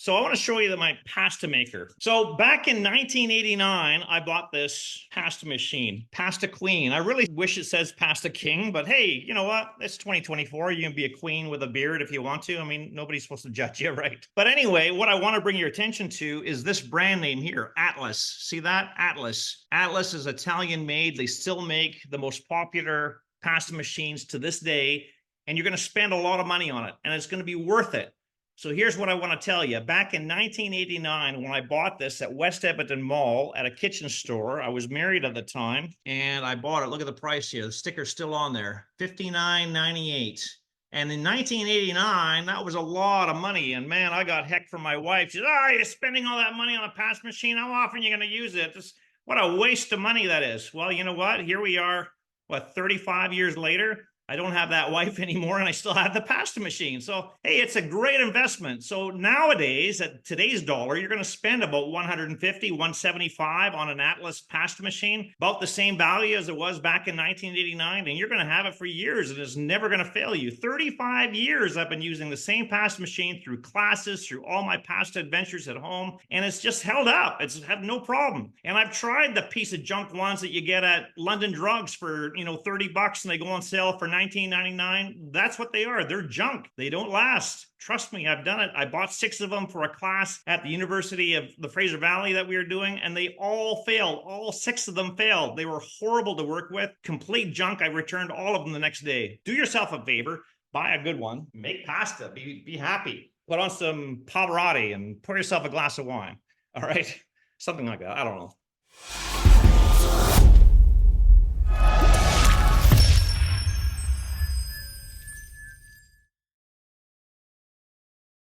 So I want to show you my pasta maker. So back in 1989, I bought this pasta machine, Pasta Queen. I really wish it says Pasta King, but hey, you know what? It's 2024. You can be a queen with a beard if you want to. I mean, nobody's supposed to judge you, right? But anyway, what I want to bring your attention to is this brand name here, Atlas. See that? Atlas. Atlas is Italian made. They still make the most popular pasta machines to this day, and you're going to spend a lot of money on it, and it's going to be worth it. So here's what I want to tell you. Back in 1989, when I bought this at West Edmonton Mall at a kitchen store, I was married at the time, and I bought it. Look at the price here. The sticker's still on there, $59.98. And in 1989, that was a lot of money. And man, I got heck from my wife. She said, "Oh, you're spending all that money on a pasta machine. How often are you going to use it? What a waste of money that is." Well, you know what? Here we are, 35 years later. I don't have that wife anymore, and I still have the pasta machine. So, hey, it's a great investment. So nowadays, at today's dollar, you're going to spend about 150, 175 on an Atlas pasta machine, about the same value as it was back in 1989, and you're going to have it for years, and it's never going to fail you. 35 years I've been using the same pasta machine through classes, through all my pasta adventures at home, and it's just held up. It's had no problem. And I've tried the piece of junk ones that you get at London Drugs for, $30, and they go on sale for $19.99. That's what they are. They're junk. They don't last. Trust me, I've done it. I bought 6 of them for a class at the University of the Fraser Valley that we were doing, and they all failed. All 6 of them failed. They were horrible to work with. Complete junk. I returned all of them the next day. Do yourself a favor. Buy a good one. Make pasta. Be happy. Put on some Pavarotti and pour yourself a glass of wine. All right? Something like that. I don't know.